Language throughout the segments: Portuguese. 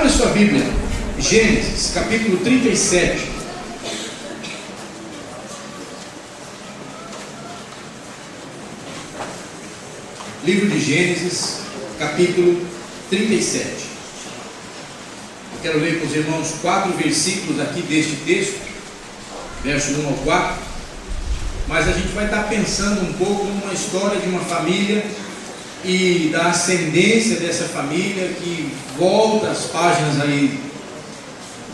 Abre sua Bíblia, Gênesis, capítulo 37. Livro de Gênesis, capítulo 37. Eu quero ler com os irmãos 4 versículos aqui deste texto, verso 1 ao 4. Mas a gente vai estar pensando um pouco numa história de uma família e da ascendência dessa família que volta às páginas aí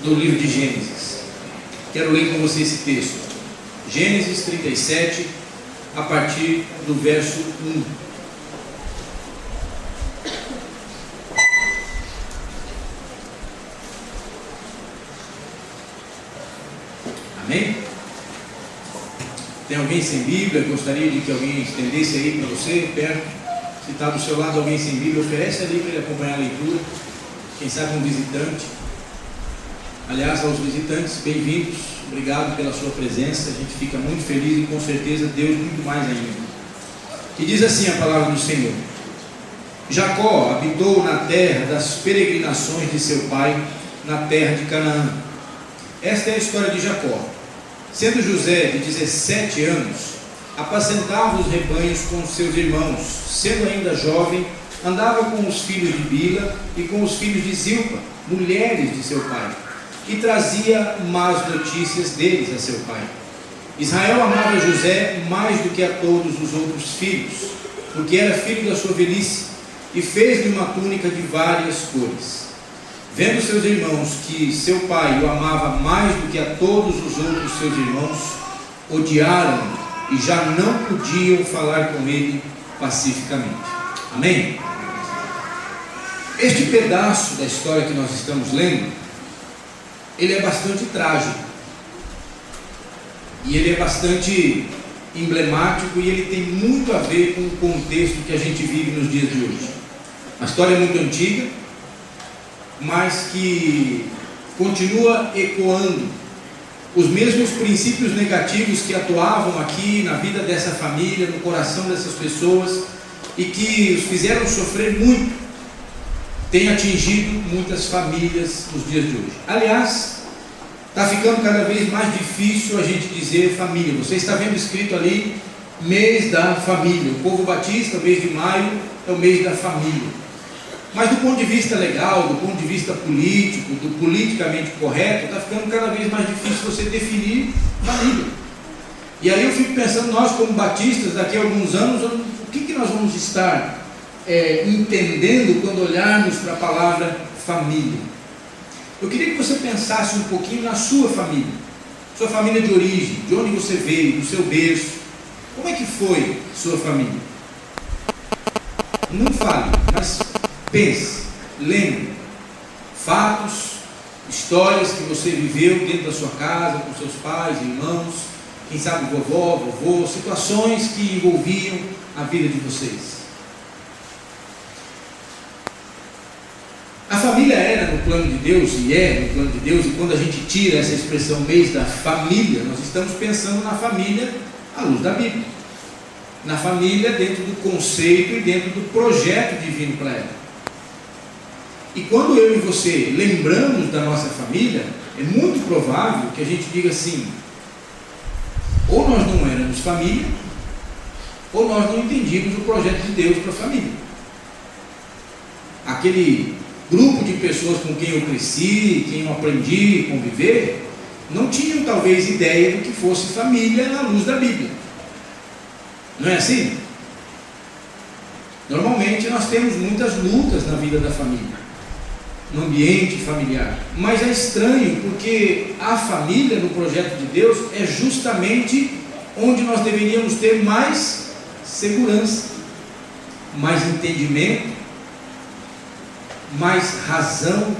do livro de Gênesis. Quero ler com você esse texto, Gênesis 37, a partir do verso 1. Amém? Tem alguém sem Bíblia? Gostaria de que alguém estendesse aí para você, perto. Se está do seu lado alguém sem Bíblia, oferece ali para ele acompanhar a leitura. Quem sabe um visitante. Aliás, aos visitantes, bem-vindos. Obrigado pela sua presença. A gente fica muito feliz e com certeza Deus muito mais ainda. E diz assim a palavra do Senhor: Jacó habitou na terra das peregrinações de seu pai, na terra de Canaã. Esta é a história de Jacó. Sendo José de 17 anos, apacentava os rebanhos com seus irmãos. Sendo ainda jovem, andava com os filhos de Bila e com os filhos de Zilpa, mulheres de seu pai, e trazia más notícias deles a seu pai. Israel amava José mais do que a todos os outros filhos, porque era filho da sua velhice, e fez-lhe uma túnica de várias cores. Vendo seus irmãos que seu pai o amava mais do que a todos os outros seus irmãos, odiaram-no e já não podiam falar com ele pacificamente. Amém? Este pedaço da história que nós estamos lendo, ele é bastante trágico. E ele é bastante emblemático e ele tem muito a ver com o contexto que a gente vive nos dias de hoje. A história é muito antiga, mas que continua ecoando os mesmos princípios negativos que atuavam aqui na vida dessa família, no coração dessas pessoas, e que os fizeram sofrer muito, tem atingido muitas famílias nos dias de hoje. Aliás, está ficando cada vez mais difícil a gente dizer família. Você está vendo escrito ali, mês da família. O povo batista, o mês de maio, é o mês da família. Mas do ponto de vista legal, do ponto de vista político, do politicamente correto, está ficando cada vez mais difícil você definir família. E aí eu fico pensando, nós como batistas, daqui a alguns anos, o que nós vamos estar entendendo quando olharmos para a palavra família? Eu queria que você pensasse um pouquinho na sua família de origem, de onde você veio, do seu berço. Como é que foi sua família? Não fale, mas pense, lembre fatos, histórias que você viveu dentro da sua casa, com seus pais, irmãos, quem sabe vovó, vovô, situações que envolviam a vida de vocês. A família era no plano de Deus, e é no plano de Deus, e quando a gente tira essa expressão mês da família, nós estamos pensando na família à luz da Bíblia, na família dentro do conceito e dentro do projeto divino para ela. E quando eu e você lembramos da nossa família, é muito provável que a gente diga assim: ou nós não éramos família, ou nós não entendíamos o projeto de Deus para a família. Aquele grupo de pessoas com quem eu cresci, quem eu aprendi a conviver, não tinham talvez ideia do que fosse família na luz da Bíblia. Não é assim? Normalmente nós temos muitas lutas na vida da família, no ambiente familiar, mas é estranho porque a família no projeto de Deus é justamente onde nós deveríamos ter mais segurança, mais entendimento, mais razão.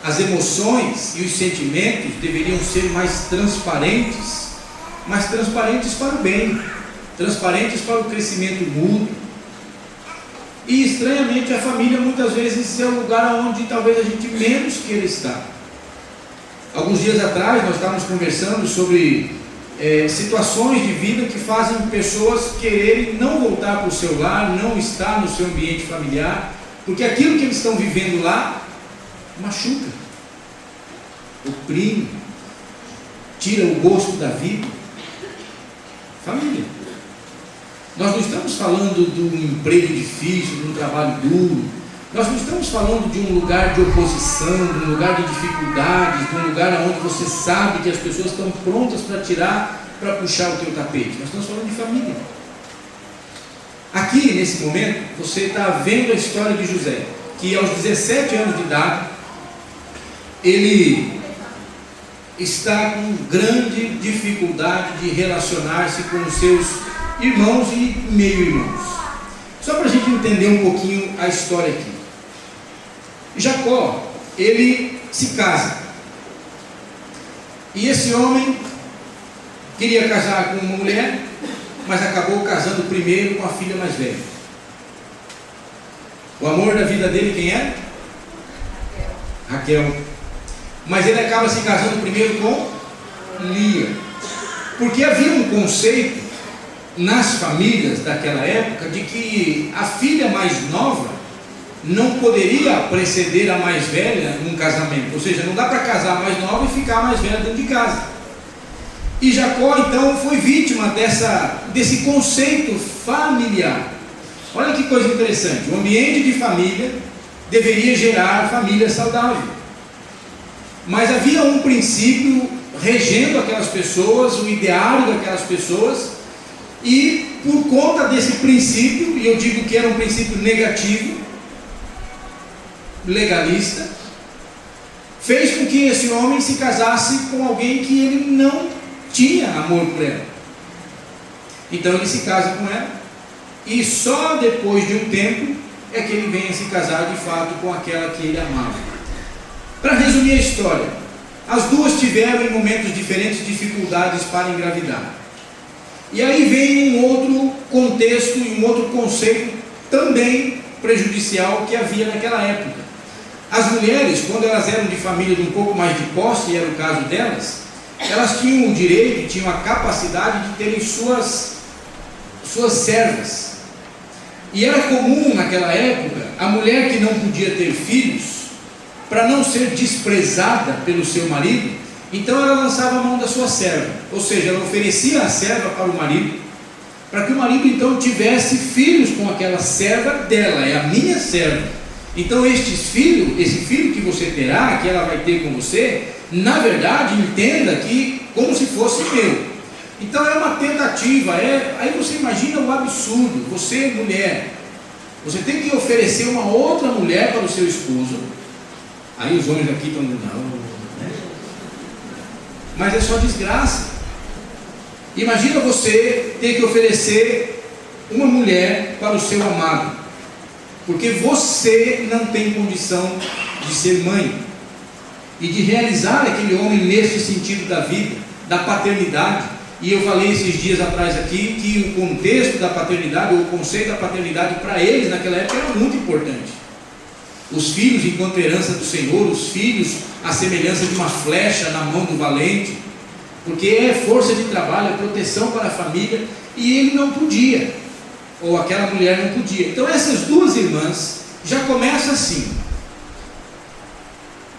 As emoções e os sentimentos deveriam ser mais transparentes para o bem, transparentes para o crescimento mútuo. E estranhamente a família muitas vezes é o lugar onde talvez a gente menos queira estar. Alguns dias atrás nós estávamos conversando sobre situações de vida que fazem pessoas quererem não voltar para o seu lar, não estar no seu ambiente familiar, porque aquilo que eles estão vivendo lá machuca, oprime, tira o gosto da vida. Família. Nós não estamos falando de um emprego difícil, de um trabalho duro. Nós não estamos falando de um lugar de oposição, de um lugar de dificuldades, de um lugar onde você sabe que as pessoas estão prontas para tirar, para puxar o teu tapete. Nós estamos falando de família. Aqui, nesse momento, você está vendo a história de José, que aos 17 anos de idade, ele está com grande dificuldade de relacionar-se com os seus irmãos e meio-irmãos. Só para a gente entender um pouquinho a história aqui. Jacó, ele se casa. E esse homem queria casar com uma mulher, mas acabou casando primeiro com a filha mais velha. O amor da vida dele quem é? Raquel. Mas ele acaba se casando primeiro com Lia. Porque havia um conceito nas famílias daquela época de que a filha mais nova não poderia preceder a mais velha num casamento. Ou seja, não dá para casar a mais nova e ficar a mais velha dentro de casa. E Jacó então foi vítima desse conceito familiar. Olha que coisa interessante. O ambiente de família deveria gerar família saudável. Mas havia um princípio regendo aquelas pessoas, o ideário daquelas pessoas, e por conta desse princípio, e eu digo que era um princípio negativo, legalista, fez com que esse homem se casasse com alguém que ele não tinha amor por ela. Então ele se casa com ela, e só depois de um tempo é que ele vem a se casar de fato com aquela que ele amava. Para resumir a história, as duas tiveram em momentos diferentes dificuldades para engravidar. E aí vem um outro contexto e um outro conceito também prejudicial que havia naquela época. As mulheres, quando elas eram de família de um pouco mais de posse, e era o caso delas, elas tinham o direito, tinham a capacidade de terem suas servas. E era comum naquela época, a mulher que não podia ter filhos, para não ser desprezada pelo seu marido, então ela lançava a mão da sua serva, ou seja, ela oferecia a serva para o marido, para que o marido então tivesse filhos com aquela serva dela, é a minha serva. Então esse filho que você terá, que ela vai ter com você, na verdade entenda que como se fosse meu. Então é uma tentativa, aí você imagina o absurdo, você mulher, você tem que oferecer uma outra mulher para o seu esposo. Aí os homens aqui estão dizendo, não, né? Mas é só desgraça. Imagina você ter que oferecer uma mulher para o seu amado, porque você não tem condição de ser mãe e de realizar aquele homem nesse sentido da vida, da paternidade. E eu falei esses dias atrás aqui que o contexto da paternidade, ou o conceito da paternidade para eles naquela época era muito importante. Os filhos enquanto herança do Senhor, os filhos à semelhança de uma flecha na mão do valente, porque é força de trabalho, é proteção para a família, e ele não podia, ou aquela mulher não podia. Então essas duas irmãs já começam assim.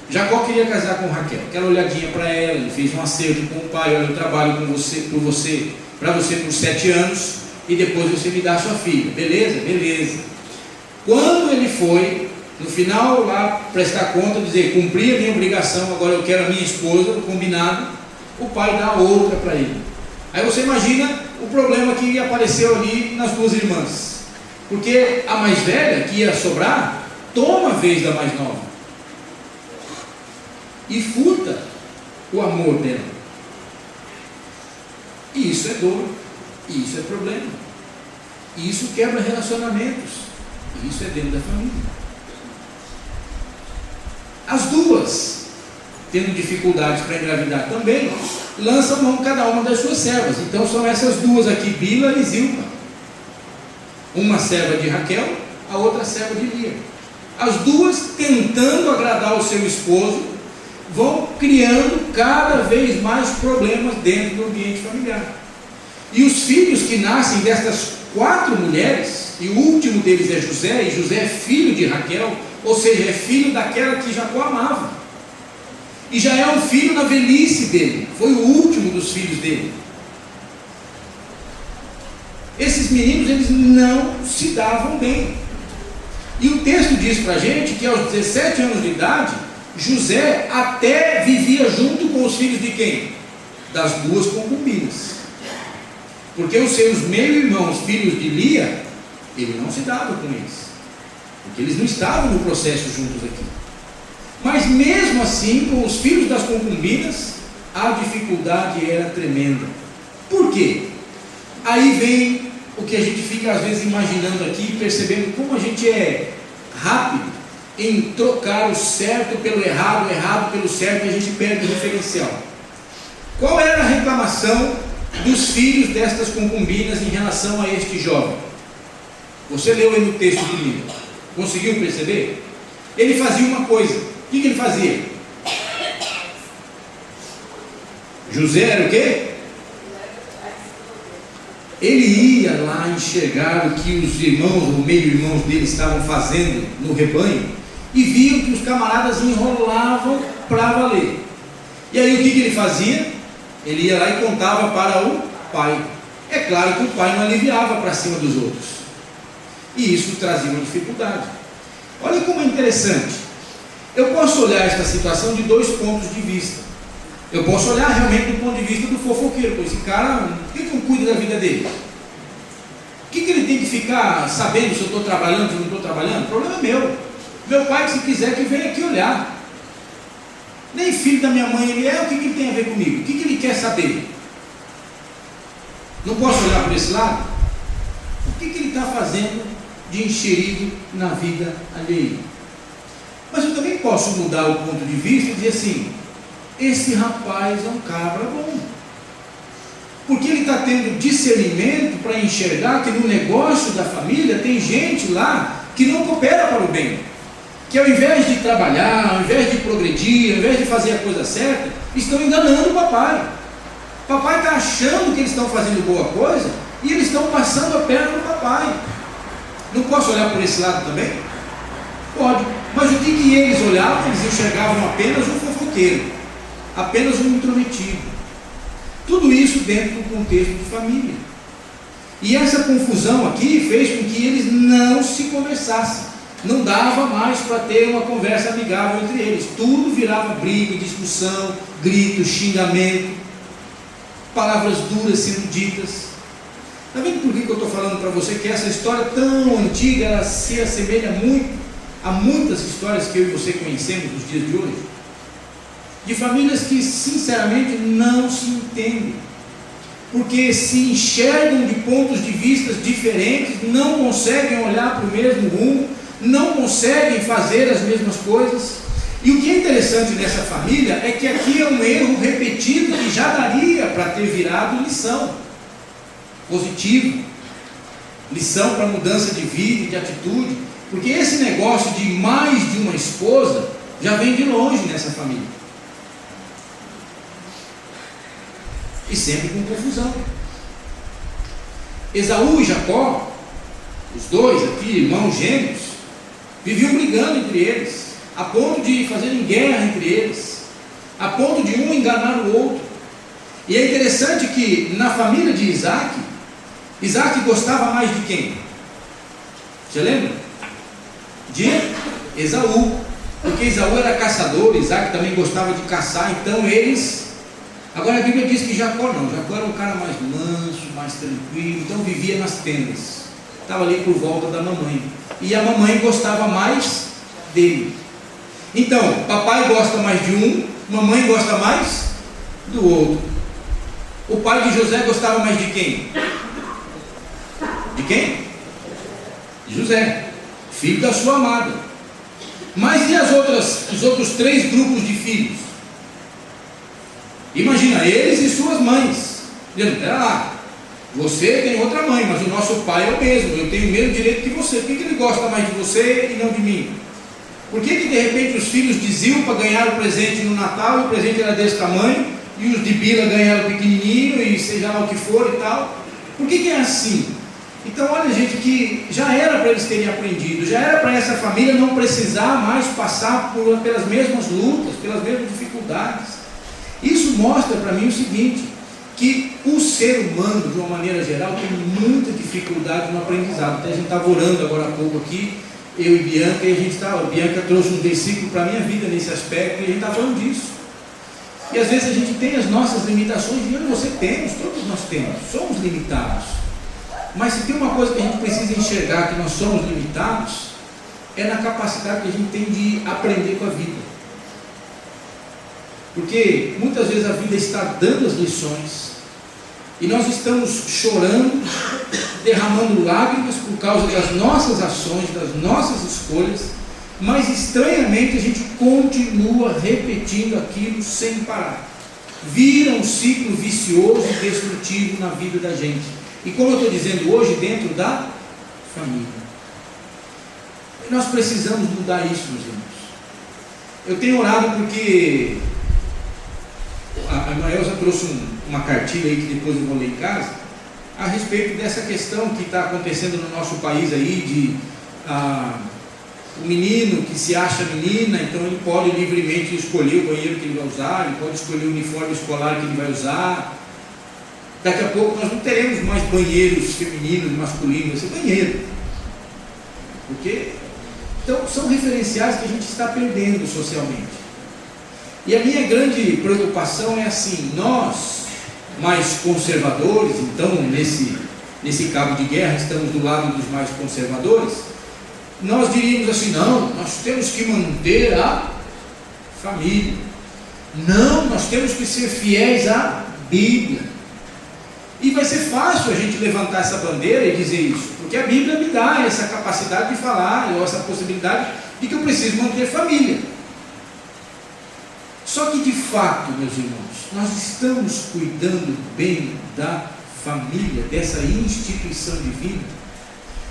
Jacó queria casar com Raquel, aquela olhadinha para ela, ele fez um acerto com o pai, olha, eu trabalho para você por 7 anos, e depois você me dá a sua filha, beleza? Beleza. Quando ele foi no final lá prestar conta, dizer, cumpri a minha obrigação, agora eu quero a minha esposa, combinado, o pai dá outra para ele. Aí você imagina o problema que apareceu ali nas duas irmãs, porque a mais velha, que ia sobrar, toma a vez da mais nova e furta o amor dela. E isso é dor, e isso é problema, e isso quebra relacionamentos, e isso é dentro da família. As duas, tendo dificuldades para engravidar também, lançam mão cada uma das suas servas. Então são essas duas aqui, Bila e Zilpa. Uma serva de Raquel, a outra serva de Lia. As duas, tentando agradar o seu esposo, vão criando cada vez mais problemas dentro do ambiente familiar. E os filhos que nascem destas 4 mulheres, e o último deles é José, e José é filho de Raquel, Ou seja, é filho daquela que Jacó amava. E já é um filho na velhice dele. Foi o último dos filhos dele. Esses meninos, eles não se davam bem. E o texto diz para a gente que aos 17 anos de idade, José até vivia junto com os filhos de quem? Das duas concubinas. Porque os seus meio-irmãos, filhos de Lia, ele não se dava com eles. Porque eles não estavam no processo juntos aqui. Mas mesmo assim, com os filhos das concubinas, a dificuldade era tremenda. Por quê? Aí vem o que a gente fica às vezes imaginando aqui, percebendo como a gente é rápido em trocar o certo pelo errado, o errado pelo certo, e a gente perde o referencial. Qual era a reclamação dos filhos destas concubinas em relação a este jovem? Você leu aí no texto do livro, conseguiu perceber? Ele fazia uma coisa. O que ele fazia? José era o quê? Ele ia lá enxergar o que os irmãos ou meio-irmãos dele estavam fazendo no rebanho e viam que os camaradas enrolavam para valer. E aí o que ele fazia? Ele ia lá e contava para o pai. É claro que o pai não aliviava para cima dos outros. E isso trazia uma dificuldade. Olha como é interessante. Eu posso olhar esta situação de dois pontos de vista. Eu posso olhar realmente do ponto de vista do fofoqueiro. Esse cara, por que não cuida da vida dele? O que ele tem que ficar sabendo se eu estou trabalhando, se eu não estou trabalhando? O problema é meu. Meu pai, se quiser, que venha aqui olhar. Nem filho da minha mãe ele é, o que ele tem a ver comigo? O que ele quer saber? Não posso olhar por esse lado? O que ele está fazendo de enxerido na vida alheia? Mas eu também posso mudar o ponto de vista e dizer assim: esse rapaz é um cabra bom, porque ele está tendo discernimento para enxergar que no negócio da família tem gente lá que não coopera para o bem, que ao invés de trabalhar, ao invés de progredir, ao invés de fazer a coisa certa, estão enganando o papai. O papai está achando que eles estão fazendo boa coisa e eles estão passando a perna no papai. Não posso olhar por esse lado também? Pode, mas o que eles olhavam? Eles enxergavam apenas um fofoqueiro, apenas um intrometido. Tudo isso dentro do contexto de família. E essa confusão aqui fez com que eles não se conversassem. Não dava mais para ter uma conversa amigável entre eles. Tudo virava briga, discussão, grito, xingamento, palavras duras sendo ditas. Está vendo por que eu estou falando para você que essa história tão antiga, ela se assemelha muito a muitas histórias que eu e você conhecemos nos dias de hoje? De famílias que sinceramente não se entendem, porque se enxergam de pontos de vista diferentes, não conseguem olhar para o mesmo rumo, não conseguem fazer as mesmas coisas. E o que é interessante nessa família é que aqui é um erro repetido que já daria para ter virado lição positiva, lição para mudança de vida e de atitude, porque esse negócio de mais de uma esposa já vem de longe nessa família. E sempre com confusão. Esaú e Jacó, os dois aqui, irmãos gêmeos, viviam brigando entre eles, a ponto de fazerem guerra entre eles, a ponto de um enganar o outro. E é interessante que na família de Isaac gostava mais de quem? Você lembra? De Esaú, porque Esaú era caçador, Isaac também gostava de caçar, então eles... Agora a Bíblia diz que Jacó não, Jacó era um cara mais manso, mais tranquilo, então vivia nas tendas, estava ali por volta da mamãe, e a mamãe gostava mais dele. Então, papai gosta mais de um, mamãe gosta mais do outro. O pai de José gostava mais de quem? De quem? De José, filho da sua amada. Mas e os outros três grupos de filhos? Imagina, eles e suas mães, dizendo: pera lá, você tem outra mãe, mas o nosso pai é o mesmo, eu tenho o mesmo direito que você. Por que ele gosta mais de você e não de mim? Por que de repente os filhos de Zilpa ganharam o presente no Natal e o presente era desse tamanho, e os de Bila ganharam pequenininho e seja lá o que for e tal? Por que é assim? Então, olha, gente, que já era para eles terem aprendido, já era para essa família não precisar mais passar pelas mesmas lutas, pelas mesmas dificuldades. Isso mostra para mim o seguinte, que o ser humano, de uma maneira geral, tem muita dificuldade no aprendizado. Até a gente estava orando agora há pouco aqui, eu e Bianca, e a Bianca trouxe um versículo para a minha vida nesse aspecto, e a gente estava falando disso. E às vezes a gente tem as nossas limitações, e eu e você temos, todos nós temos, somos limitados. Mas se tem uma coisa que a gente precisa enxergar, que nós somos limitados, é na capacidade que a gente tem de aprender com a vida. Porque muitas vezes a vida está dando as lições, e nós estamos chorando, derramando lágrimas por causa das nossas ações, das nossas escolhas, mas estranhamente a gente continua repetindo aquilo sem parar. Vira um ciclo vicioso e destrutivo na vida da gente. E como eu estou dizendo hoje, dentro da família. Nós precisamos mudar isso, meus irmãos. Eu tenho orado porque a irmã Elza trouxe uma cartilha aí que depois eu vou ler em casa, a respeito dessa questão que está acontecendo no nosso país aí, de o menino que se acha menina, então ele pode livremente escolher o banheiro que ele vai usar, ele pode escolher o uniforme escolar que ele vai usar. Daqui a pouco nós não teremos mais banheiros femininos, masculinos, vai ser banheiro. Porque, então, são referenciais que a gente está perdendo socialmente. E a minha grande preocupação é assim, nós, mais conservadores, então, nesse cabo de guerra, estamos do lado dos mais conservadores, nós diríamos assim, não, nós temos que manter a família. Não, nós temos que ser fiéis à Bíblia. E vai ser fácil a gente levantar essa bandeira e dizer isso, porque a Bíblia me dá essa capacidade de falar, ou essa possibilidade de que eu preciso manter família. Só que de fato, meus irmãos, nós estamos cuidando bem da família, dessa instituição divina?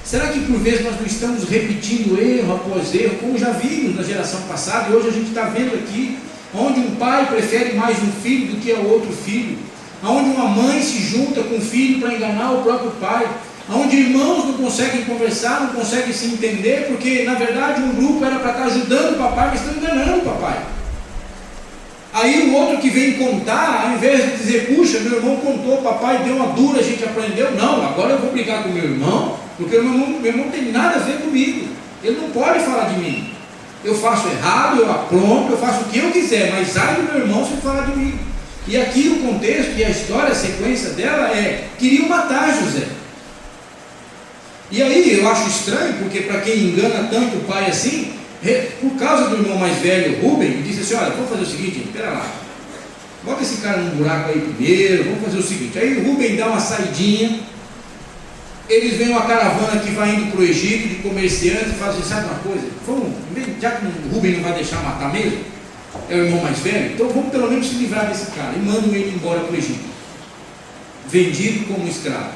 Será que por vezes nós não estamos repetindo erro após erro, como já vimos na geração passada, e hoje a gente está vendo aqui, onde um pai prefere mais um filho do que o outro filho, onde uma mãe se junta com o filho para enganar o próprio pai, onde irmãos não conseguem conversar, não conseguem se entender, porque na verdade um grupo era para estar ajudando o papai, mas estão enganando o papai. Aí o outro que vem contar, ao invés de dizer, puxa, meu irmão contou, o papai deu uma dura, a gente aprendeu, não, agora eu vou brigar com meu irmão, porque meu irmão não tem nada a ver comigo, ele não pode falar de mim, eu faço errado, eu apronto, eu faço o que eu quiser, mas sai do meu irmão se ele falar de mim. E aqui o contexto e a história, a sequência dela é, queriam matar José. E aí eu acho estranho, porque para quem engana tanto o pai assim, por causa do irmão mais velho, Rubem, disse assim, olha, vamos fazer o seguinte, espera lá, bota esse cara num buraco aí primeiro, vamos fazer o seguinte. Aí o Rubem dá uma saidinha, eles veem uma caravana que vai indo para o Egito, de comerciantes, e falam assim, sabe uma coisa, vamos, já que o Rubem não vai deixar matar mesmo, é o irmão mais velho, então vamos pelo menos se livrar desse cara, e mandam ele embora para o Egito, vendido como escravo.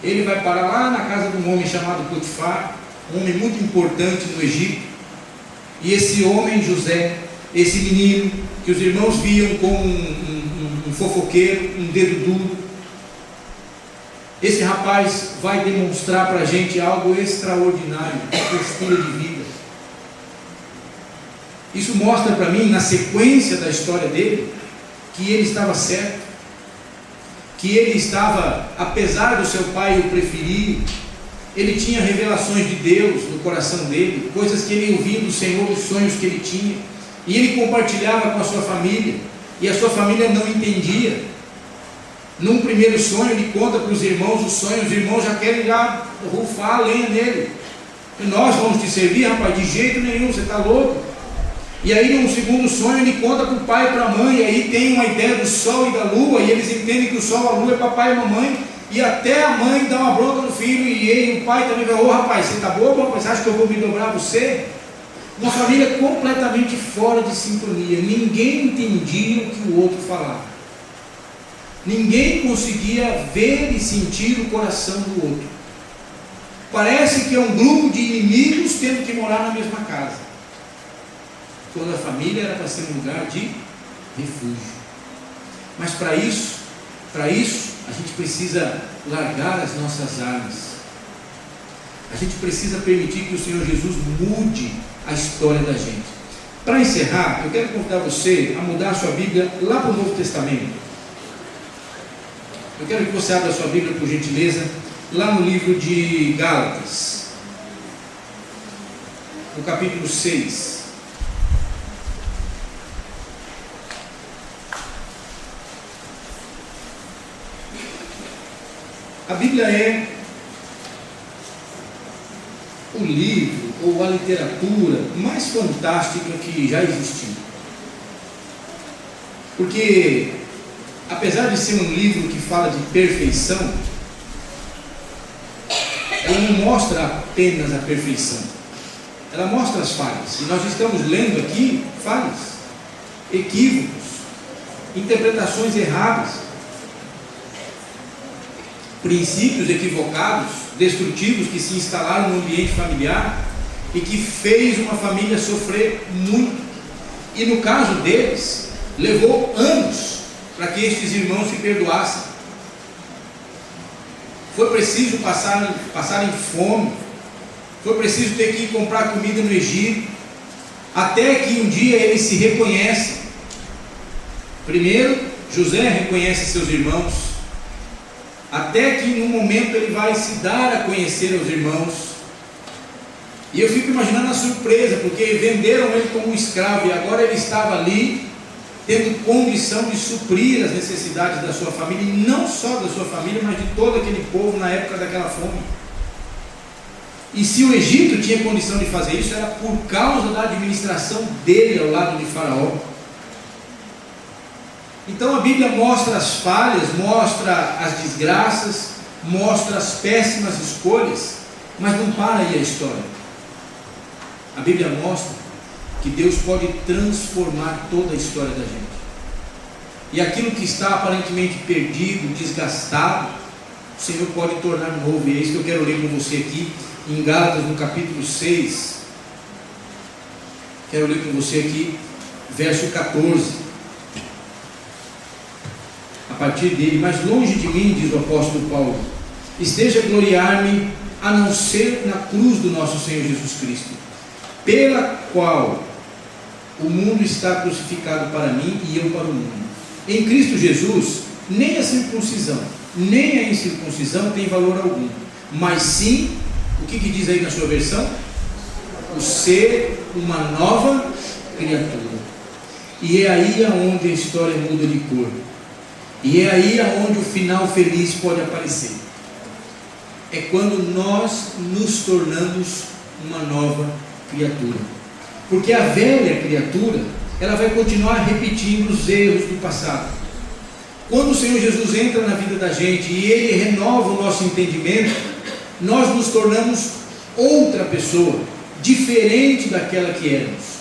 Ele vai parar lá na casa de um homem chamado Potifar, um homem muito importante no Egito. E esse homem, José, esse menino, que os irmãos viam como um fofoqueiro, um dedo duro, esse rapaz vai demonstrar para a gente algo extraordinário, uma postura de vida. Isso mostra para mim, na sequência da história dele, que ele estava certo, que ele estava, apesar do seu pai o preferir, ele tinha revelações de Deus no coração dele, coisas que ele ouvia do Senhor, os sonhos que ele tinha, e ele compartilhava com a sua família, e a sua família não entendia. Num primeiro sonho ele conta para os irmãos os sonhos, os irmãos já querem rufar a lenha nele, e nós vamos te servir, rapaz, de jeito nenhum, você está louco. E aí num segundo sonho ele conta para o pai e para a mãe, e aí tem uma ideia do sol e da lua, e eles entendem que o sol e a lua é papai e mamãe, e até a mãe dá uma bronca no filho, e ele, o pai também fala, ô rapaz, você está bobo, rapaz, você acha que eu vou me dobrar a você? Uma família completamente fora de sintonia, ninguém entendia o que o outro falava, ninguém conseguia ver e sentir o coração do outro. Parece que é um grupo de inimigos tendo que morar na mesma casa, quando a família era para ser um lugar de refúgio. Mas para isso, a gente precisa largar as nossas armas. A gente precisa permitir que o Senhor Jesus mude a história da gente. Para encerrar, eu quero convidar você a mudar a sua Bíblia lá para o Novo Testamento. Eu quero que você abra a sua Bíblia, por gentileza, lá no livro de Gálatas, no capítulo 6. A Bíblia é o livro ou a literatura mais fantástica que já existiu. Porque, apesar de ser um livro que fala de perfeição, ela não mostra apenas a perfeição, ela mostra as falhas. E nós estamos lendo aqui falhas, equívocos, interpretações erradas, princípios equivocados, destrutivos, que se instalaram no ambiente familiar e que fez uma família sofrer muito. E no caso deles, levou anos para que estes irmãos se perdoassem. Foi preciso passarem fome, foi preciso ter que ir comprar comida no Egito, até que um dia eles se reconhecem. Primeiro, José reconhece seus irmãos, até que num momento ele vai se dar a conhecer aos irmãos. E eu fico imaginando a surpresa, porque venderam ele como um escravo, e agora ele estava ali, tendo condição de suprir as necessidades da sua família, e não só da sua família, mas de todo aquele povo na época daquela fome. E se o Egito tinha condição de fazer isso, era por causa da administração dele ao lado de Faraó. Então a Bíblia mostra as falhas, mostra as desgraças, mostra as péssimas escolhas, mas não para aí a história. A Bíblia mostra que Deus pode transformar toda a história da gente. E aquilo que está aparentemente perdido, desgastado, o Senhor pode tornar novo. E é isso que eu quero ler com você aqui em Gálatas, no capítulo 6. Quero ler com você aqui verso 14. A partir dele: mas longe de mim, diz o apóstolo Paulo, esteja a gloriar-me, a não ser na cruz do nosso Senhor Jesus Cristo, pela qual o mundo está crucificado para mim e eu para o mundo. Em Cristo Jesus, nem a circuncisão, nem a incircuncisão tem valor algum, mas sim, o que diz aí na sua versão? O ser uma nova criatura. E é aí aonde a história muda de cor. E é aí aonde o final feliz pode aparecer. É quando nós nos tornamos uma nova criatura. Porque a velha criatura, ela vai continuar repetindo os erros do passado. Quando o Senhor Jesus entra na vida da gente e Ele renova o nosso entendimento, nós nos tornamos outra pessoa, diferente daquela que éramos.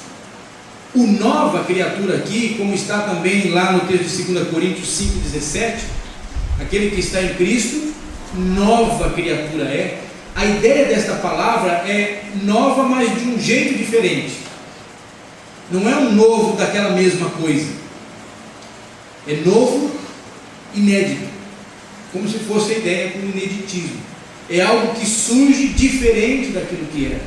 O nova criatura aqui, como está também lá no texto de 2 Coríntios 5,17, aquele que está em Cristo, nova criatura é. A ideia desta palavra é nova, mas de um jeito diferente. Não é um novo daquela mesma coisa. É novo, inédito. Como se fosse a ideia com ineditismo. É algo que surge diferente daquilo que era.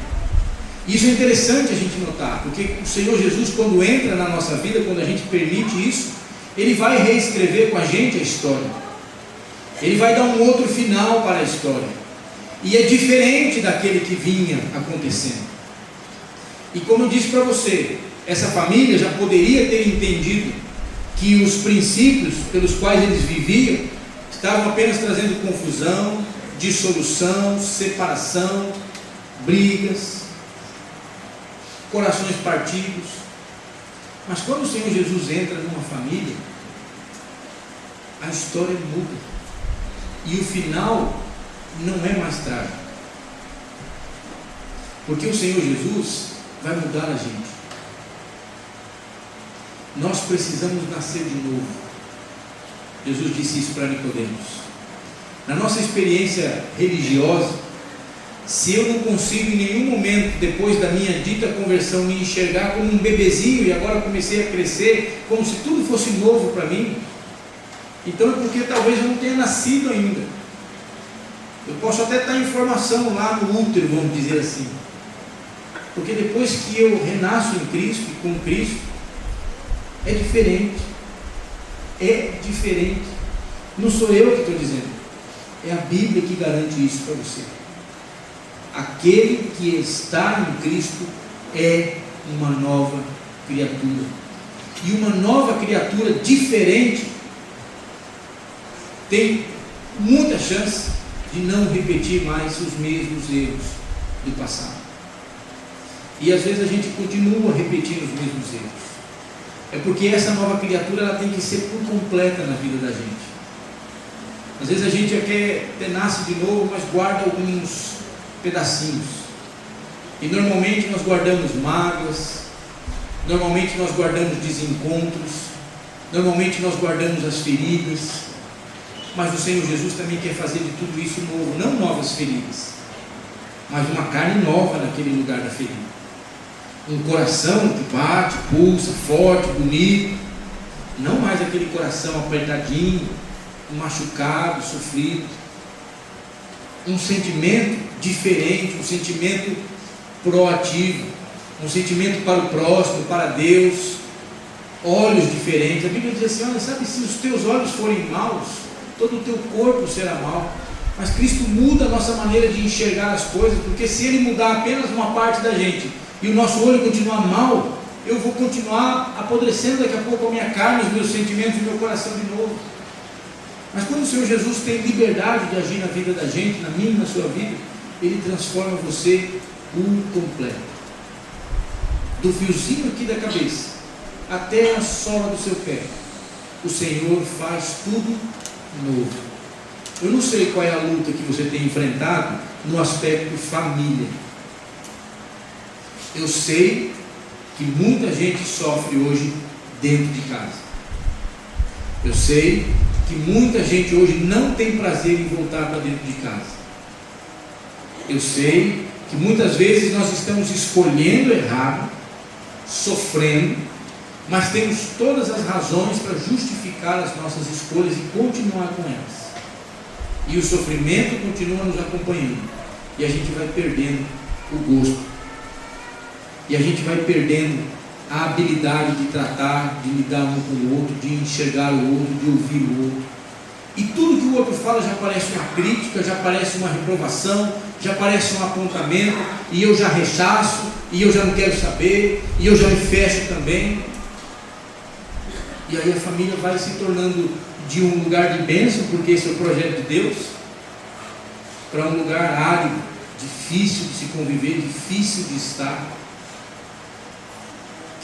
Isso é interessante a gente notar, porque o Senhor Jesus, quando entra na nossa vida, quando a gente permite isso, Ele vai reescrever com a gente a história. Ele vai dar um outro final para a história. E é diferente daquele que vinha acontecendo. E como eu disse para você, essa família já poderia ter entendido que os princípios pelos quais eles viviam estavam apenas trazendo confusão, dissolução, separação, brigas, corações partidos. Mas quando o Senhor Jesus entra numa família, a história muda. E o final não é mais trágico. Porque o Senhor Jesus vai mudar a gente. Nós precisamos nascer de novo. Jesus disse isso para Nicodemos. Na nossa experiência religiosa, se eu não consigo em nenhum momento, depois da minha dita conversão, me enxergar como um bebezinho, e agora comecei a crescer, como se tudo fosse novo para mim, então é porque talvez eu não tenha nascido ainda. Eu posso até estar em formação lá no útero, vamos dizer assim. Porque depois que eu renasço em Cristo e com Cristo, é diferente. É diferente. Não sou eu que estou dizendo. É a Bíblia que garante isso para você. Aquele que está em Cristo é uma nova criatura. E uma nova criatura diferente tem muita chance de não repetir mais os mesmos erros do passado. E às vezes a gente continua repetindo os mesmos erros. É porque essa nova criatura ela tem que ser por completa na vida da gente. Às vezes a gente até nasce de novo, mas guarda alguns pedacinhos. E normalmente nós guardamos mágoas, normalmente nós guardamos desencontros, normalmente nós guardamos as feridas. Mas o Senhor Jesus também quer fazer de tudo isso novo, não novas feridas, mas uma carne nova naquele lugar da ferida. Um coração que bate, pulsa, forte, bonito, não mais aquele coração apertadinho, machucado, sofrido. Um sentimento diferente, um sentimento proativo, um sentimento para o próximo, para Deus, olhos diferentes. A Bíblia diz assim: olha, sabe, se os teus olhos forem maus, todo o teu corpo será mau. Mas Cristo muda a nossa maneira de enxergar as coisas, porque se Ele mudar apenas uma parte da gente, e o nosso olho continuar mau, eu vou continuar apodrecendo daqui a pouco a minha carne, os meus sentimentos e o meu coração de novo. Mas quando o Senhor Jesus tem liberdade de agir na vida da gente, na minha e na sua vida, Ele transforma você por completo. Do fiozinho aqui da cabeça até a sola do seu pé, o Senhor faz tudo novo. Eu não sei qual é a luta que você tem enfrentado no aspecto família. Eu sei que muita gente sofre hoje dentro de casa. Eu sei que muita gente hoje não tem prazer em voltar para dentro de casa. Eu sei que muitas vezes nós estamos escolhendo errado, sofrendo, mas temos todas as razões para justificar as nossas escolhas e continuar com elas. E o sofrimento continua nos acompanhando, e a gente vai perdendo o gosto, e a gente vai perdendo a habilidade de tratar, de lidar um com o outro, de enxergar o outro, de ouvir o outro. E tudo que o outro fala já parece uma crítica, já parece uma reprovação, já parece um apontamento, e eu já rechaço, e eu já não quero saber, e eu já me fecho também. E aí a família vai se tornando de um lugar de bênção, porque esse é o projeto de Deus, para um lugar árido, difícil de se conviver, difícil de estar,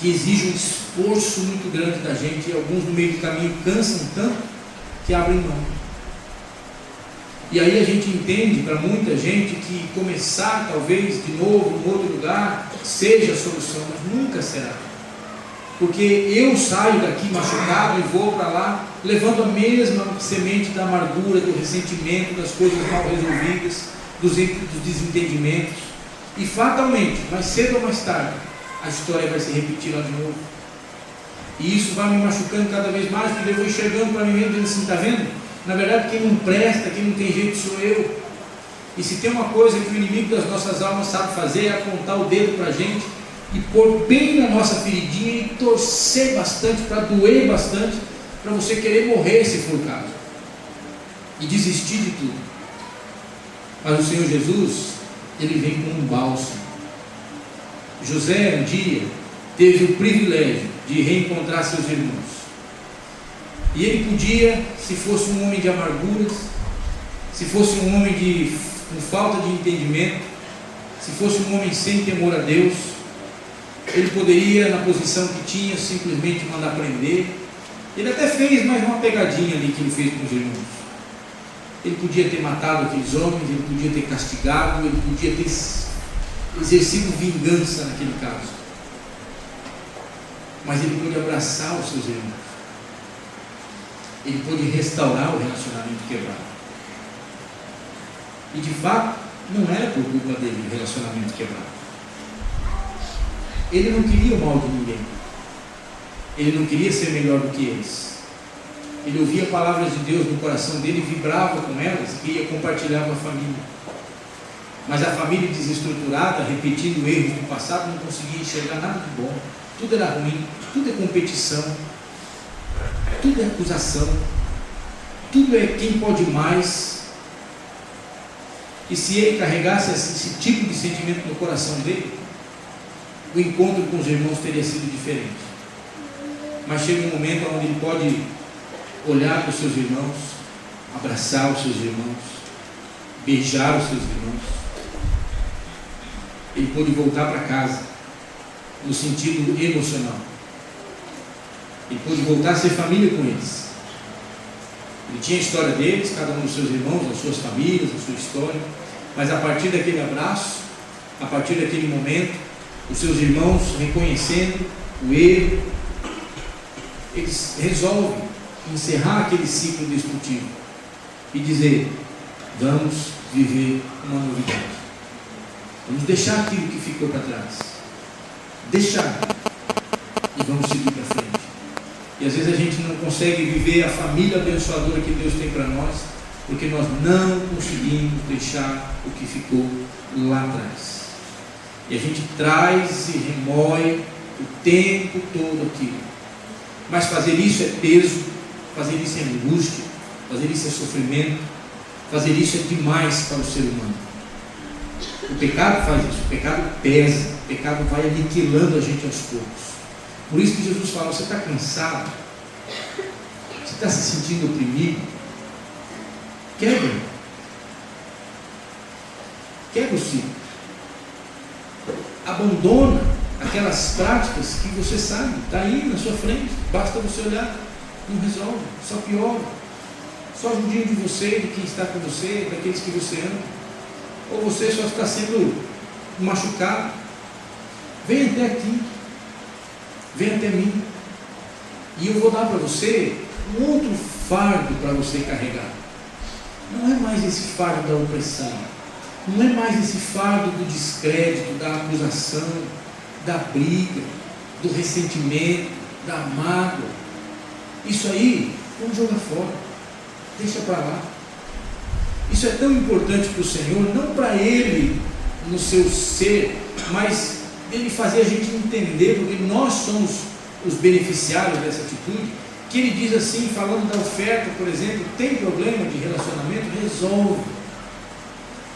que exige um esforço muito grande da gente, e alguns no meio do caminho cansam tanto que abrem mão. E aí a gente entende, para muita gente, que começar talvez de novo em outro lugar seja a solução, mas nunca será. Porque eu saio daqui machucado e vou para lá levando a mesma semente da amargura, do ressentimento, das coisas mal resolvidas, dos desentendimentos, e fatalmente, mais cedo ou mais tarde, a história vai se repetir lá de novo. E isso vai me machucando cada vez mais, porque eu vou enxergando para mim mesmo, dizendo assim: está vendo? Na verdade, quem não presta, quem não tem jeito sou eu. E se tem uma coisa que o inimigo das nossas almas sabe fazer, é apontar o dedo para a gente e pôr bem na nossa feridinha e torcer bastante, para doer bastante, para você querer morrer se for o caso, e desistir de tudo. Mas o Senhor Jesus, Ele vem com um bálsamo. José um dia teve o privilégio de reencontrar seus irmãos, e ele podia, se fosse um homem de amarguras, se fosse um homem com falta de entendimento, se fosse um homem sem temor a Deus, ele poderia, na posição que tinha, simplesmente mandar prender. Ele até fez mais uma pegadinha ali que ele fez com os irmãos. Ele podia ter matado aqueles homens, ele podia ter castigado, ele podia ter exercido vingança naquele caso. Mas ele pôde abraçar os seus irmãos. Ele pôde restaurar o relacionamento quebrado. E de fato, não era por culpa dele o relacionamento quebrado. Ele não queria o mal de ninguém. Ele não queria ser melhor do que eles. Ele ouvia palavras de Deus no coração dele, vibrava com elas e queria compartilhar com a família. Mas a família desestruturada, repetindo erros do passado, não conseguia enxergar nada de bom. Tudo era ruim, tudo é competição, tudo é acusação, tudo é quem pode mais. E se ele carregasse esse tipo de sentimento no coração dele, o encontro com os irmãos teria sido diferente. Mas chega um momento onde ele pode olhar para os seus irmãos, abraçar os seus irmãos, beijar os seus irmãos. Ele pôde voltar para casa no sentido emocional. Ele pôde voltar a ser família com eles. Ele tinha a história deles, cada um dos seus irmãos, as suas famílias, a sua história. Mas a partir daquele abraço, a partir daquele momento, os seus irmãos reconhecendo o erro, eles resolvem encerrar aquele ciclo destrutivo e dizer: vamos viver uma novidade. Vamos deixar aquilo que ficou para trás. Deixar. E vamos seguir para frente. E às vezes a gente não consegue viver a família abençoadora que Deus tem para nós, porque nós não conseguimos deixar o que ficou lá atrás. E a gente traz e remói o tempo todo aquilo. Mas fazer isso é peso, fazer isso é angústia, fazer isso é sofrimento, fazer isso é demais para o ser humano. O pecado faz isso, o pecado pesa, o pecado vai aniquilando a gente aos poucos. Por isso que Jesus fala: você está cansado? Você está se sentindo oprimido? Quebra. Quebra o ciclo. Abandona aquelas práticas que você sabe, está aí na sua frente, basta você olhar. Não resolve, só piora. Só judia de você, de quem está com você, daqueles que você ama. Ou você só está sendo machucado. Vem até aqui, vem até mim, e eu vou dar para você um outro fardo para você carregar. Não é mais esse fardo da opressão, não é mais esse fardo do descrédito, da acusação, da briga, do ressentimento, da mágoa. Isso aí, vamos jogar fora, deixa para lá. Isso é tão importante para o Senhor, não para Ele no seu ser, mas Ele fazer a gente entender, porque nós somos os beneficiários dessa atitude, que Ele diz assim, falando da oferta, por exemplo: tem problema de relacionamento? Resolve.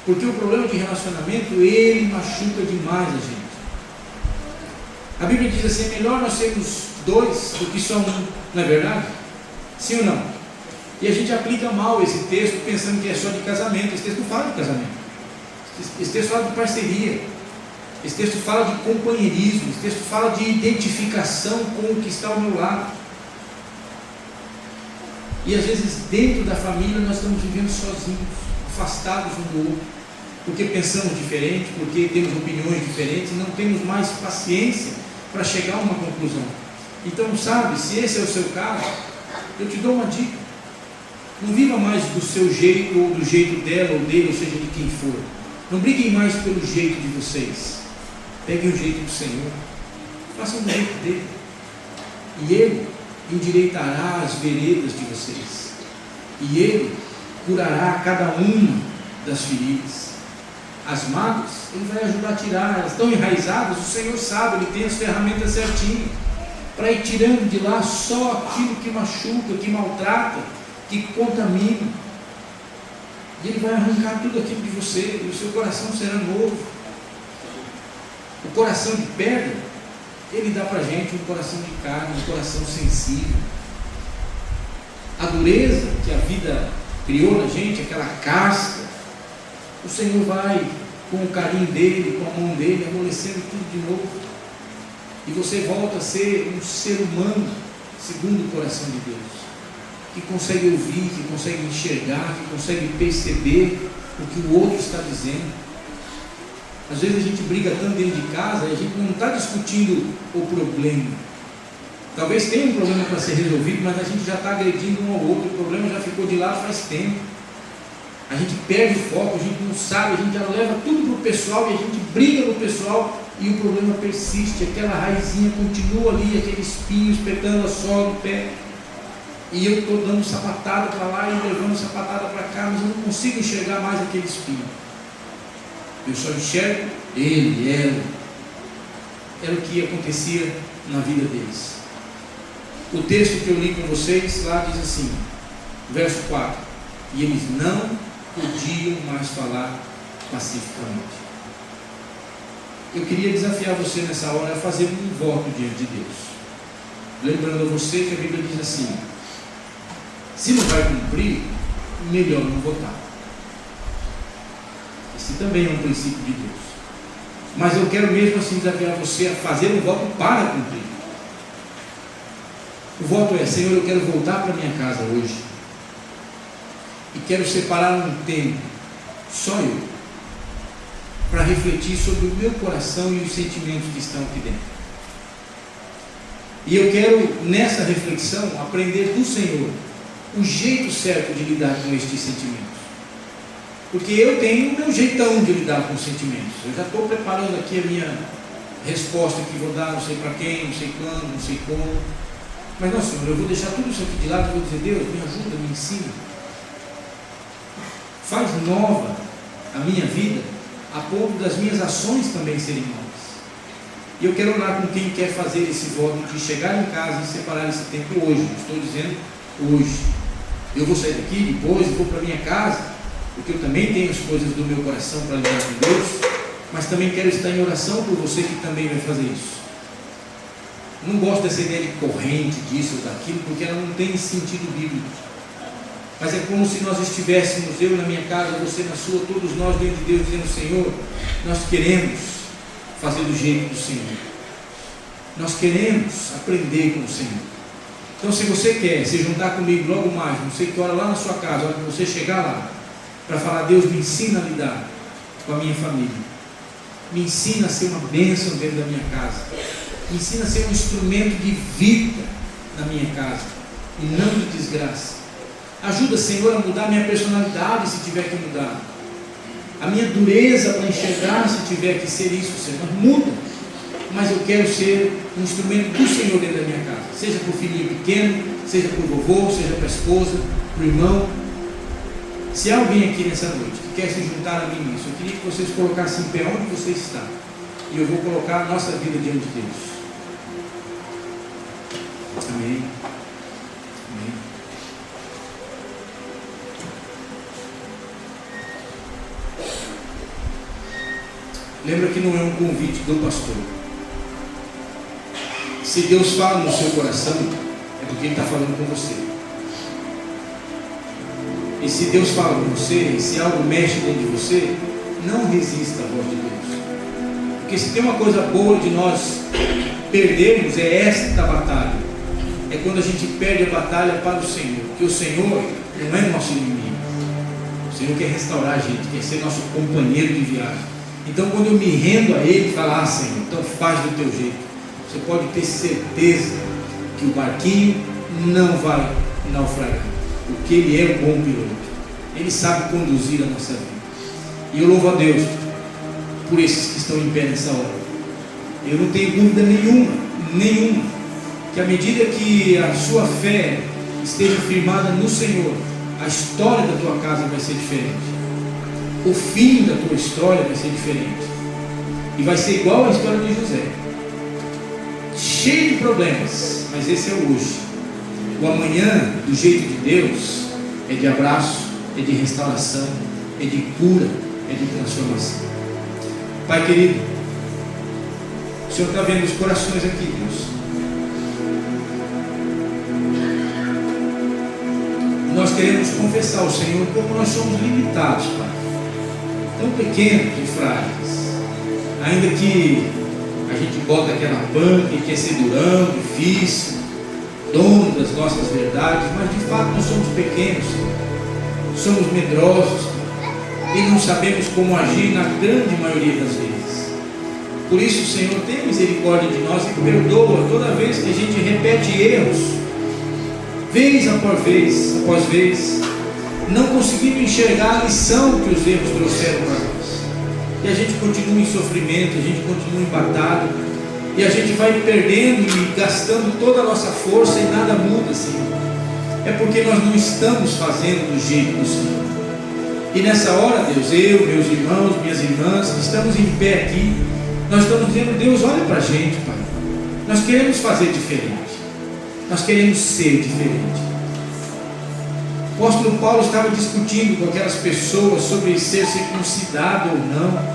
Porque o problema de relacionamento, ele machuca demais a gente. A Bíblia diz assim: é melhor nós sermos dois do que só um, não é verdade? Sim ou não? E a gente aplica mal esse texto pensando que é só de casamento. Esse texto não fala de casamento, esse texto fala de parceria, esse texto fala de companheirismo, esse texto fala de identificação com o que está ao meu lado. E às vezes dentro da família nós estamos vivendo sozinhos, afastados um do outro, porque pensamos diferente, porque temos opiniões diferentes e não temos mais paciência para chegar a uma conclusão. Então, sabe, se esse é o seu caso, eu te dou uma dica: não viva mais do seu jeito ou do jeito dela ou dele, ou seja, de quem for. Não briguem mais pelo jeito de vocês. Peguem o jeito do Senhor, façam do jeito dele, e Ele endireitará as veredas de vocês, e Ele curará cada uma das feridas. As mágoas, Ele vai ajudar a tirar. Elas estão enraizadas, o Senhor sabe, Ele tem as ferramentas certinhas para ir tirando de lá só aquilo que machuca, que maltrata, que contamina. E Ele vai arrancar tudo aquilo de você, e o seu coração será novo. O coração de pedra, Ele dá para a gente um coração de carne, um coração sensível. A dureza que a vida criou na gente, aquela casca, o Senhor vai, com o carinho dEle, com a mão dEle, amolecendo tudo de novo. E você volta a ser um ser humano, segundo o coração de Deus, que consegue ouvir, que consegue enxergar, que consegue perceber o que o outro está dizendo. Às vezes a gente briga tanto dentro de casa, e a gente não está discutindo o problema. Talvez tenha um problema para ser resolvido, mas a gente já está agredindo um ao outro, o problema já ficou de lado faz tempo. A gente perde o foco, a gente não sabe, a gente já leva tudo para o pessoal, e a gente briga no pessoal, e o problema persiste, aquela raizinha continua ali, aquele espinho espetando a sola do pé. e eu estou dando sapatada para lá e levando sapatada para cá, mas eu não consigo enxergar mais aquele espinho. Eu só enxergo ele, ela. Era o que acontecia na vida deles. O texto que eu li com vocês lá diz assim, verso 4: e eles não podiam mais falar pacificamente. Eu queria desafiar você nessa hora a fazer um voto diante de Deus, lembrando a você que a Bíblia diz assim: se não vai cumprir, melhor não votar. Esse também é um princípio de Deus. Mas eu quero mesmo assim desafiar você a fazer um voto para cumprir. O voto é: Senhor, eu quero voltar para minha casa hoje e quero separar um tempo, só eu, para refletir sobre o meu coração e os sentimentos que estão aqui dentro. E eu quero, nessa reflexão, aprender do Senhor o jeito certo de lidar com estes sentimentos. Porque eu tenho o meu jeitão de lidar com os sentimentos. Eu já estou preparando aqui a minha resposta que vou dar, não sei para quem, não sei quando, não sei como. Mas não, Senhor, eu vou deixar tudo isso aqui de lado e vou dizer: Deus, me ajuda, me ensina. Faz nova a minha vida, a ponto das minhas ações também serem novas. E eu quero orar com quem quer fazer esse voto de chegar em casa e separar esse tempo hoje. Estou dizendo hoje. Eu vou sair daqui depois, vou para minha casa, porque eu também tenho as coisas do meu coração para lidar com Deus, mas também quero estar em oração por você que também vai fazer isso. Não gosto dessa ideia de corrente, disso ou daquilo, porque ela não tem sentido bíblico. Mas é como se nós estivéssemos, eu na minha casa, você na sua, todos nós diante de Deus, dizendo: Senhor, nós queremos fazer do jeito do Senhor. Nós queremos aprender com o Senhor. Então, se você quer se juntar comigo logo mais, não sei que hora, lá na sua casa, a hora que você chegar lá, para falar: Deus, me ensina a lidar com a minha família, me ensina a ser uma bênção dentro da minha casa, me ensina a ser um instrumento de vida na minha casa e não de desgraça. Ajuda, Senhor, a mudar a minha personalidade se tiver que mudar, a minha dureza para enxergar se tiver que ser isso, Senhor. Muda, mas eu quero ser um instrumento do Senhor dentro da minha casa, seja para o filhinho pequeno, seja para o vovô, seja para a esposa, para o irmão. Se há alguém aqui nessa noite que quer se juntar a mim nisso, eu queria que vocês colocassem em pé onde você está, e eu vou colocar a nossa vida diante de Deus. Amém. Amém. Lembra que não é um convite do pastor. Se Deus fala no seu coração, é porque Ele está falando com você. E se Deus fala com você, se algo mexe dentro de você, não resista à voz de Deus. Porque se tem uma coisa boa de nós perdermos, é esta batalha. É quando a gente perde a batalha para o Senhor. Porque o Senhor não é nosso inimigo. O Senhor quer restaurar a gente, quer ser nosso companheiro de viagem. Então, quando eu me rendo a Ele, falar: ah, Senhor, então faz do teu jeito, você pode ter certeza que o barquinho não vai naufragar, porque Ele é um bom piloto. Ele sabe conduzir a nossa vida. E eu louvo a Deus por esses que estão em pé nessa hora. Eu não tenho dúvida nenhuma, que à medida que a sua fé esteja firmada no Senhor, a história da tua casa vai ser diferente. O fim da tua história vai ser diferente. E vai ser igual à história de José. Cheio de problemas, mas esse é o hoje. O amanhã, do jeito de Deus, é de abraço, é de restauração, é de cura, é de transformação. Pai querido, o Senhor está vendo os corações aqui, Deus. Nós queremos confessar ao Senhor como nós somos limitados, Pai. Tão pequenos e frágeis. Ainda que a gente bota aquela panca e quer ser durão, difícil, dono das nossas verdades, mas de fato nós somos pequenos, somos medrosos e não sabemos como agir na grande maioria das vezes. Por isso, Senhor, tenha misericórdia de nós e perdoa toda vez que a gente repete erros, vez após vez, não conseguindo enxergar a lição que os erros trouxeram para nós. E a gente continua em sofrimento, a gente continua em batalha, e a gente vai perdendo e gastando toda a nossa força e nada muda, Senhor. é porque nós não estamos fazendo do jeito do Senhor. E nessa hora, Deus, eu, meus irmãos, minhas irmãs, que estamos em pé aqui, nós estamos dizendo: Deus, olha para a gente, Pai. Nós queremos fazer diferente. Nós queremos ser diferente. O apóstolo Paulo estava discutindo com aquelas pessoas sobre ser circuncidado ou não.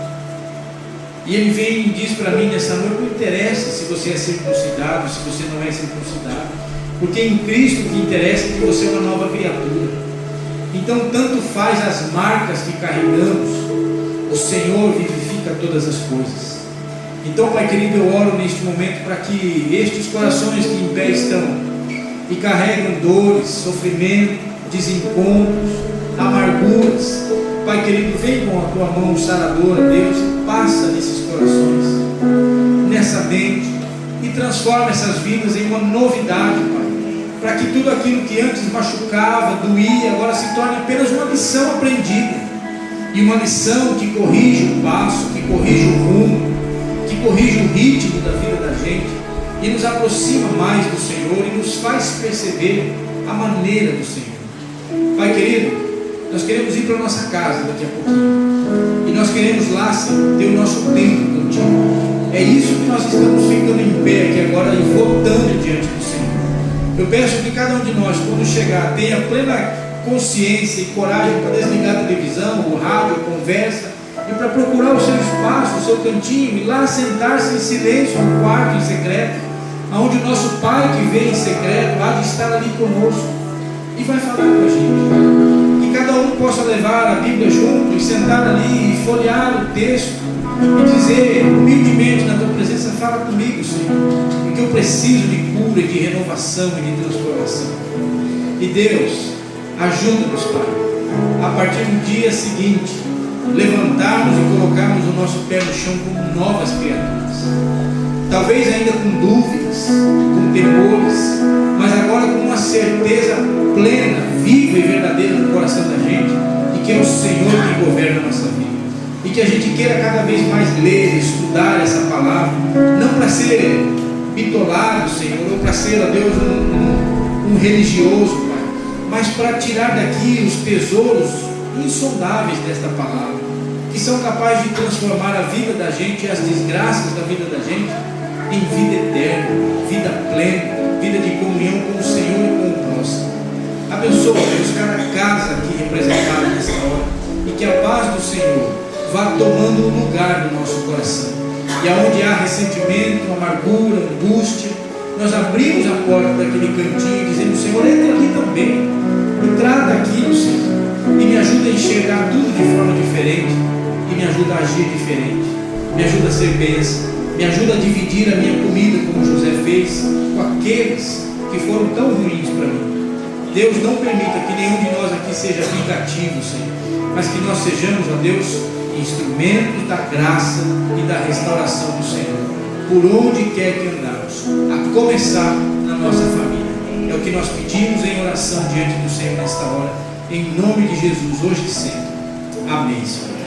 E ele vem e diz para mim nessa noite: não interessa se você é circuncidado, se você não é circuncidado, porque em Cristo o que interessa é que você é uma nova criatura. Então tanto faz as marcas que carregamos, o Senhor vivifica todas as coisas. Então, Pai querido, eu oro neste momento para que estes corações que em pé estão e carregam dores, sofrimento, desencontros, amarguras, Pai querido, vem com a tua mão saradora, Deus, e passa nesses corações, nessa mente, e transforma essas vidas em uma novidade, Pai, para que tudo aquilo que antes machucava, doía, agora se torne apenas uma lição aprendida, e uma lição que corrige o passo, que corrige o rumo, que corrige o ritmo da vida da gente, e nos aproxima mais do Senhor, e nos faz perceber a maneira do Senhor. Pai querido, nós queremos ir para a nossa casa daqui a pouquinho, e nós queremos lá, Senhor, ter o nosso tempo contigo. É isso que nós estamos ficando em pé aqui agora e voltando diante do Senhor. Eu peço que cada um de nós, quando chegar, tenha plena consciência e coragem para desligar a televisão, o rádio, a conversa, e para procurar o seu espaço, o seu cantinho, e lá sentar-se em silêncio no quarto em secreto, onde o nosso Pai que vem em secreto há de estar ali conosco e vai falar com a gente. Que cada um possa levar a Bíblia junto e sentar ali e folhear o texto e dizer humildemente na tua presença: fala comigo, Senhor, porque eu preciso de cura, de renovação e de transformação. E Deus, ajuda-nos, Pai, a partir do dia seguinte, levantarmos e colocarmos o nosso pé no chão como novas criaturas, talvez ainda com dúvidas, com temores, mas agora com uma certeza plena, viva e verdadeira no coração da gente, de que é o Senhor que governa a nossa vida, e que a gente queira cada vez mais ler, estudar essa palavra, não para ser bitolado, Senhor, ou para ser, ó Deus, um religioso, Pai, mas para tirar daqui os tesouros insondáveis desta palavra, que são capazes de transformar a vida da gente e as desgraças da vida da gente em vida eterna, vida plena, vida de comunhão com o Senhor e com o próximo. Abençoa, Deus, cada casa aqui representada nessa hora, e que a paz do Senhor vá tomando o lugar do nosso coração, e aonde há ressentimento, amargura, angústia, nós abrimos a porta daquele cantinho e dizemos: Senhor, entra aqui também e trata aquilo, Senhor, e me ajuda a enxergar tudo de forma diferente, e me ajuda a agir diferente, me ajuda a ser bênção, me ajuda a dividir a minha comida como José fez com aqueles que foram tão ruins para mim. Deus, não permita que nenhum de nós aqui seja vingativo, Senhor, mas que nós sejamos, ó Deus, instrumentos da graça e da restauração do Senhor, por onde quer que andarmos, a começar na nossa família. É o que nós pedimos em oração diante do Senhor nesta hora, em nome de Jesus, hoje e sempre. Amém, Senhor.